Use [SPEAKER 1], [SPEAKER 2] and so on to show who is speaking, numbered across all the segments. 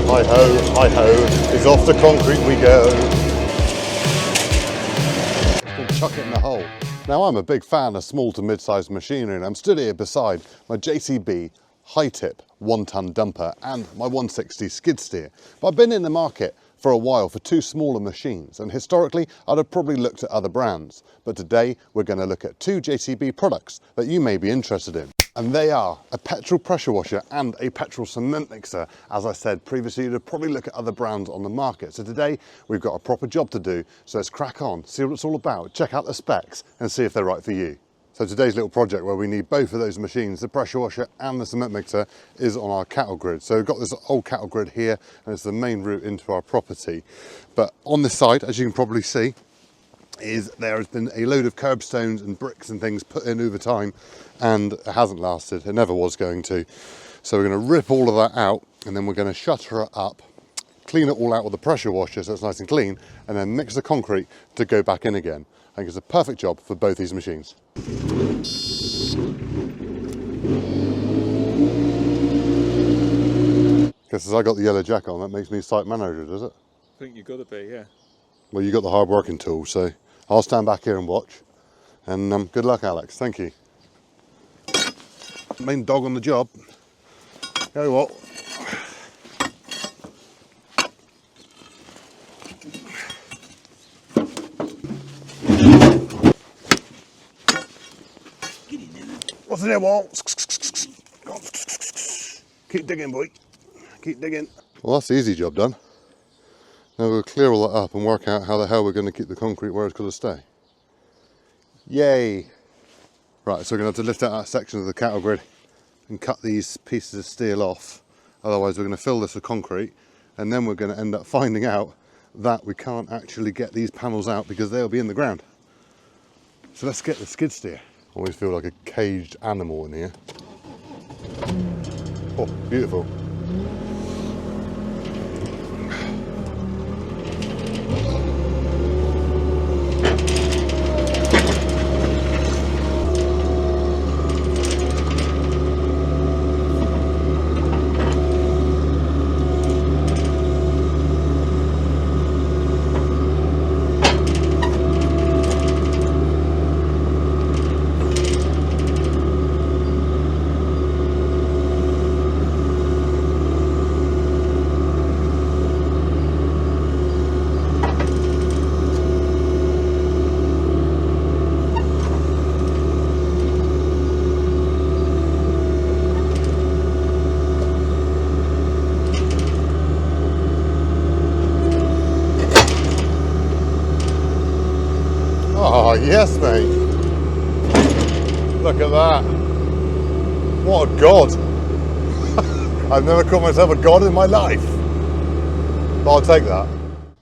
[SPEAKER 1] Hi ho, it's off to concrete we go. Just chuck it in the hole. Now I'm a big fan of small to mid-sized machinery, and I'm stood here beside my JCB high tip 1 tonne dumper and my 160 skid steer. But I've been in the market for a while for two smaller machines, and historically I'd have probably looked at other brands. But today we're going to look at two JCB products that you may be interested in. And they are a petrol pressure washer and a petrol cement mixer. As I said previously, you'd probably look at other brands on the market. So today we've got a proper job to do. So let's crack on, see what it's all about, check out the specs and see if they're right for you. So today's little project where we need both of those machines, the pressure washer and the cement mixer, is on our cattle grid. So we've got this old cattle grid here and it's the main route into our property. But on this side, as you can probably see, there has been a load of curbstones and bricks and things put in over time, and it hasn't lasted. It never was going to. So we're going to rip all of that out and then we're going to shutter it up, clean it all out with the pressure washer so it's nice and clean, and then mix the concrete to go back in again. I think it's a perfect job for both these machines. Guess as I got the yellow jacket on, that makes me site manager, does it?
[SPEAKER 2] I think you've got to be, yeah.
[SPEAKER 1] Well, you got the hard working tool, so I'll stand back here and watch. And good luck, Alex. Thank you. Main dog on the job. Go what? What's in there, Walt? Keep digging, boy. Keep digging. Well, that's the easy job done. Now we'll clear all that up and work out how the hell we're going to keep the concrete where it's going to stay. Yay! Right, so we're going to have to lift out that section of the cattle grid and cut these pieces of steel off. Otherwise we're going to fill this with concrete, and then we're going to end up finding out that we can't actually get these panels out because they'll be in the ground. So let's get the skid steer. I always feel like a caged animal in here. Oh, beautiful. Oh yes, mate. Look at that. What a god. I've never called myself a god in my life. But I'll take that.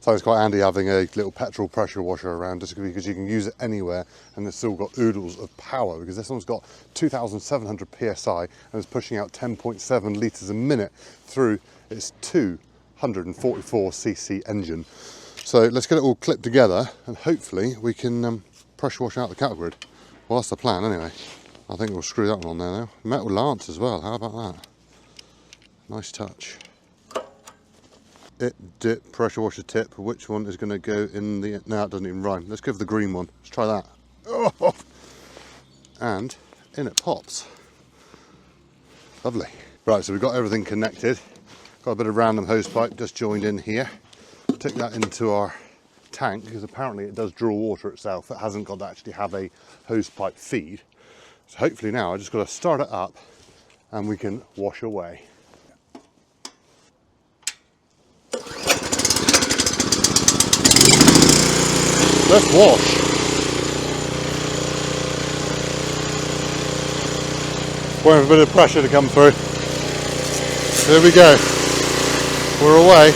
[SPEAKER 1] So it's quite handy having a little petrol pressure washer around, just because you can use it anywhere and it's still got oodles of power, because this one's got 2,700 PSI and is pushing out 10.7 litres a minute through its 244cc engine. So let's get it all clipped together and hopefully we can pressure wash out the cattle grid. Well, that's the plan anyway. I think we'll screw that one on there now. Metal lance as well, how about that? Nice touch. Dip, pressure washer tip. Which one is going to go in the... No, it doesn't even rhyme. Let's go for the green one. Let's try that. Oh! And in it pops. Lovely. Right, so we've got everything connected. Got a bit of random hose pipe just joined in here. Take that into our tank because apparently it does draw water itself. It hasn't got to actually have a hose pipe feed. So hopefully now I just got to start it up and we can wash away. Let's wash. Waiting for a bit of pressure to come through. Here we go. We're away.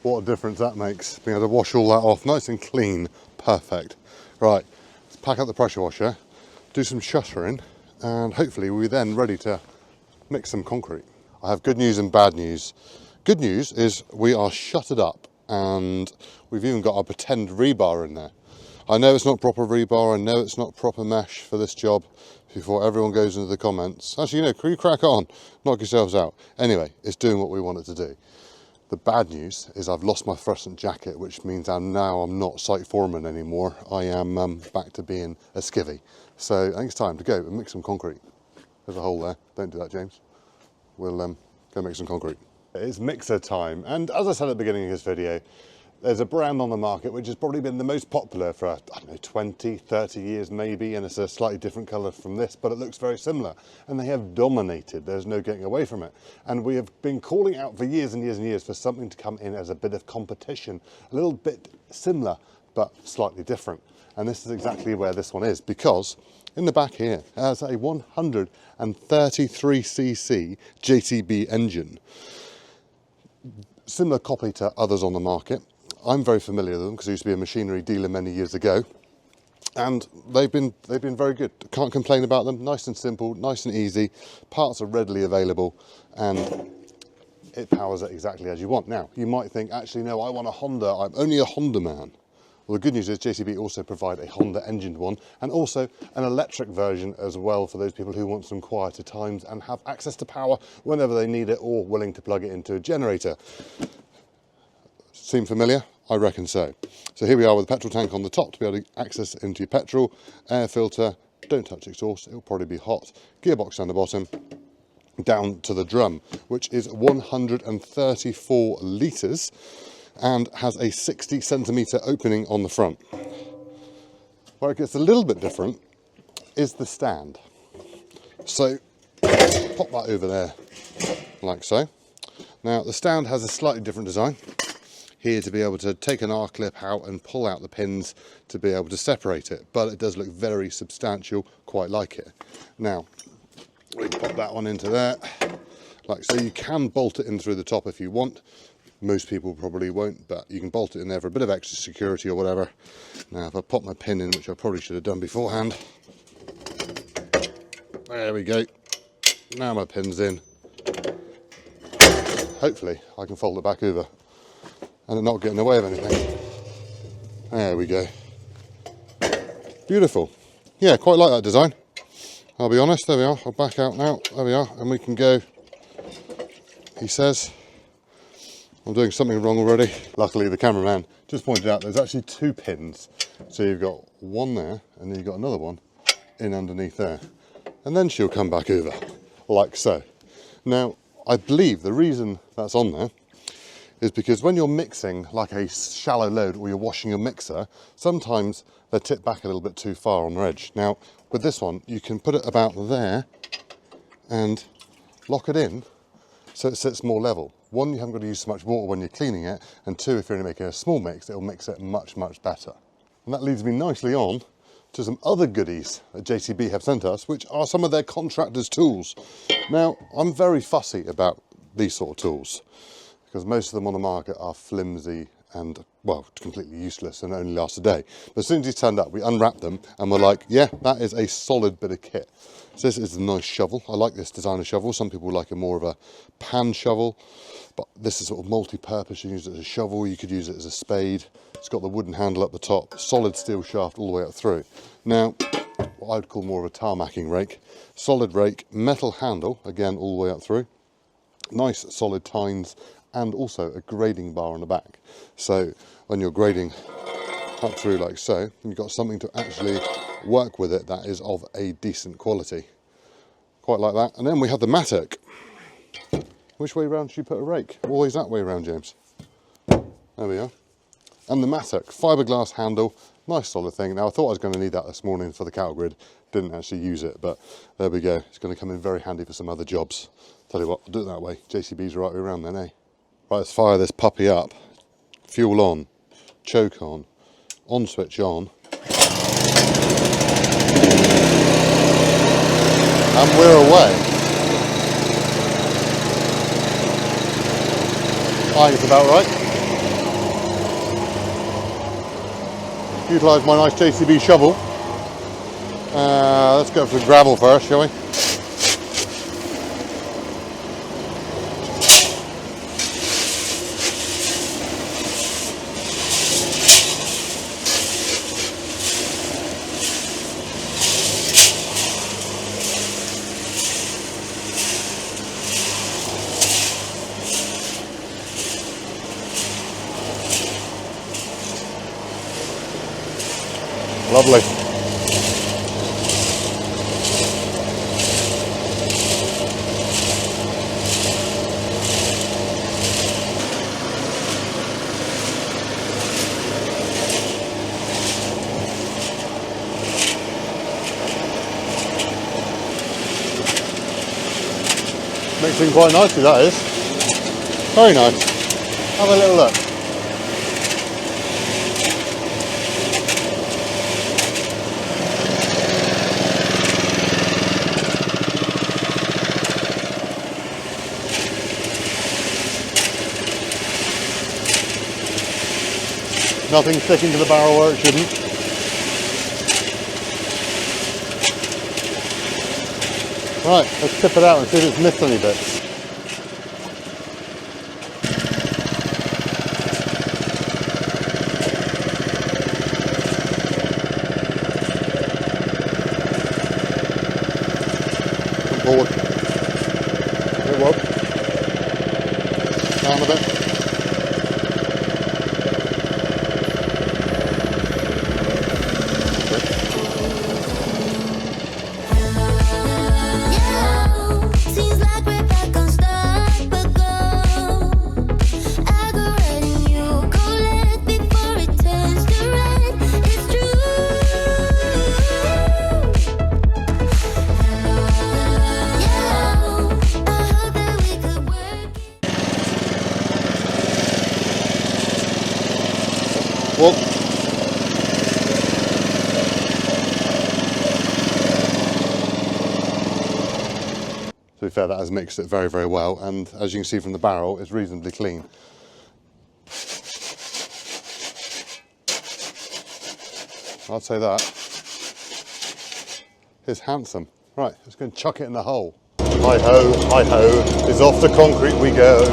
[SPEAKER 1] What a difference that makes, being able to wash all that off nice and clean. Perfect. Right, let's pack up the pressure washer, do some shuttering, and hopefully we're then ready to mix some concrete. I have good news and bad news. Good news is we are shuttered up and we've even got our pretend rebar in there. I know it's not proper rebar, I know it's not proper mesh for this job, before everyone goes into the comments. Actually, you know, can you crack on? Knock yourselves out. Anyway, it's doing what we want it to do. The bad news is I've lost my fluorescent jacket, which means I'm not site foreman anymore. I am back to being a skivvy. So I think it's time to go and mix some concrete. There's a hole there. Don't do that, James. We'll go make some concrete. It's mixer time, and as I said at the beginning of this video, there's a brand on the market which has probably been the most popular for, I don't know, 20, 30 years maybe, and it's a slightly different colour from this, but it looks very similar. And they have dominated, there's no getting away from it. And we have been calling out for years and years and years for something to come in as a bit of competition, a little bit similar, but slightly different. And this is exactly where this one is, because in the back here, it has a 133cc JCB engine. Similar copy to others on the market. I'm very familiar with them because I used to be a machinery dealer many years ago, and they've been very good. Can't complain about them. Nice and simple, nice and easy. Parts are readily available, and it powers it exactly as you want. Now, you might think, actually, no, I want a Honda. I'm only a Honda man. Well, the good news is JCB also provide a Honda engined one, and also an electric version as well for those people who want some quieter times and have access to power whenever they need it, or willing to plug it into a generator. Seem familiar? I reckon so. So here we are with a petrol tank on the top to be able to access into your petrol, air filter, don't touch exhaust, it'll probably be hot, gearbox down the bottom, down to the drum, which is 134 litres and has a 60 centimetre opening on the front. Where it gets a little bit different is the stand. So pop that over there like so. Now the stand has a slightly different design. Here to be able to take an R-clip out and pull out the pins to be able to separate it, but it does look very substantial, quite like it. Now, we pop that one into there, like so. You can bolt it in through the top if you want. Most people probably won't, but you can bolt it in there for a bit of extra security or whatever. Now, if I pop my pin in, which I probably should have done beforehand. There we go. Now my pin's in. Hopefully, I can fold it back over and not get in the way of anything. There we go. Beautiful. Yeah, quite like that design. I'll be honest, there we are. I'll back out now. There we are, and we can go. He says, I'm doing something wrong already. Luckily, the cameraman just pointed out there's actually two pins. So you've got one there, and then you've got another one in underneath there. And then she'll come back over, like so. Now, I believe the reason that's on there is because when you're mixing like a shallow load, or you're washing your mixer, sometimes they're tipped back a little bit too far on their edge. Now, with this one, you can put it about there and lock it in so it sits more level. One, you haven't got to use so much water when you're cleaning it, and two, if you're only making a small mix, it'll mix it much, much better. And that leads me nicely on to some other goodies that JCB have sent us, which are some of their contractors' tools. Now, I'm very fussy about these sort of tools, because most of them on the market are flimsy and, well, completely useless and only last a day. But as soon as he turned up, we unwrapped them and we're like, yeah, that is a solid bit of kit. So this is a nice shovel. I like this designer shovel. Some people like a more of a pan shovel, but this is sort of multi-purpose. You can use it as a shovel, you could use it as a spade. It's got the wooden handle up the top, solid steel shaft all the way up through. Now, what I'd call more of a tarmacking rake. Solid rake, metal handle, again, all the way up through. Nice solid tines, and also a grading bar on the back. So when you're grading up through like so, you've got something to actually work with it that is of a decent quality. Quite like that. And then we have the mattock. Which way round should you put a rake? Always that way round, James. There we are. And the mattock, fiberglass handle, nice solid thing. Now I thought I was going to need that this morning for the cattle grid, didn't actually use it, but there we go. It's going to come in very handy for some other jobs. Tell you what, I'll do it that way. JCB's the right way around then, eh? Right, let's fire this puppy up. Fuel on, choke on switch on. And we're away. I think it's about right. utilise my nice JCB shovel. Let's go for the gravel first, shall we? Lovely. Mixing quite nicely, that is. Very nice. Have a little look. Nothing sticking to the barrel where it shouldn't. Right, let's tip it out and see if it's missed any bits. Come forward. Bit wob. Down a bit. Well, to be fair, that has mixed it very, very well, and as you can see from the barrel, it's reasonably clean. I'd say that is handsome. Right, let's go and chuck it in the hole. Hi ho, is off to concrete we go.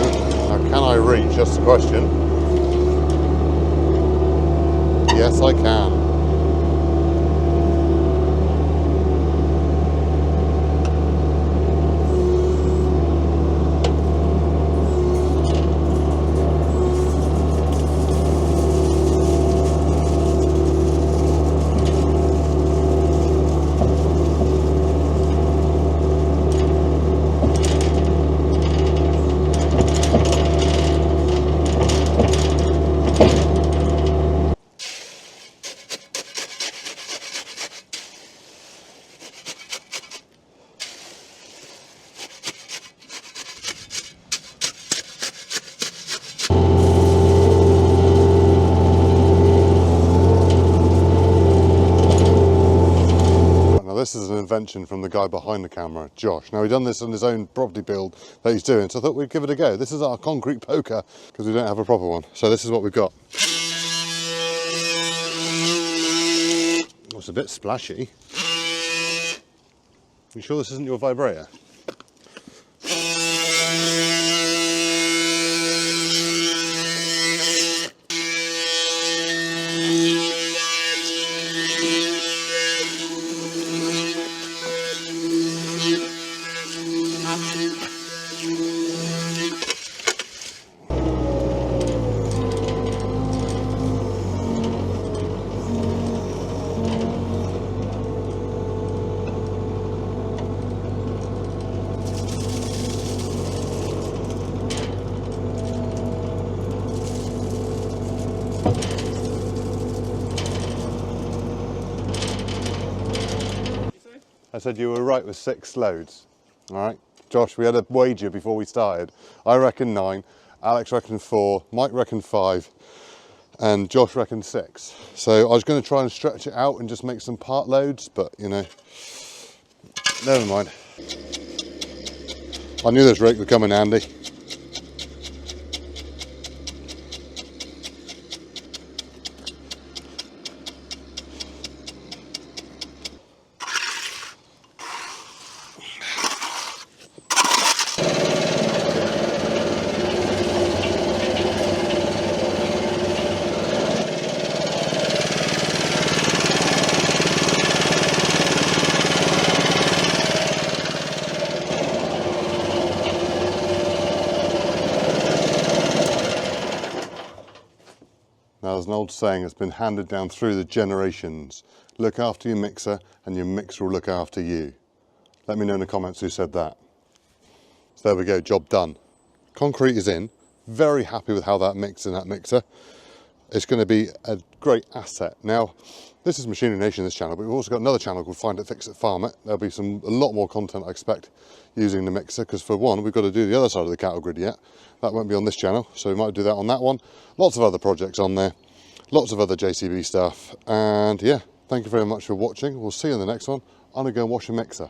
[SPEAKER 1] Now, can I reach? That's the question. Yes, I can. This is an invention from the guy behind the camera, Josh. Now, he's done this on his own property build that he's doing, so I thought we'd give it a go. This is our concrete poker, because we don't have a proper one. So this is what we've got. Oh, it's a bit splashy. You sure this isn't your vibrator? I said you were right with 6 loads. All right, Josh, we had a wager before we started. I reckon 9, Alex reckoned 4, Mike reckoned 5, and Josh reckoned 6. So I was going to try and stretch it out and just make some part loads, but you know, never mind. I knew this rake would come in handy. Now there's an old saying that's been handed down through the generations. Look after your mixer and your mixer will look after you. Let me know in the comments who said that. So there we go, job done. Concrete is in. Very happy with how that mixed in that mixer. It's going to be a great asset. Now, this is Machinery Nation, this channel, but we've also got another channel called Find It, Fix It, Farm It. There'll be a lot more content I expect using the mixer, because for one, we've got to do the other side of the cattle grid yet. That won't be on this channel, so we might do that on that one. Lots of other projects on there, lots of other JCB stuff, and yeah, thank you very much for watching. We'll see you in the next one. I'm going to go and wash a mixer.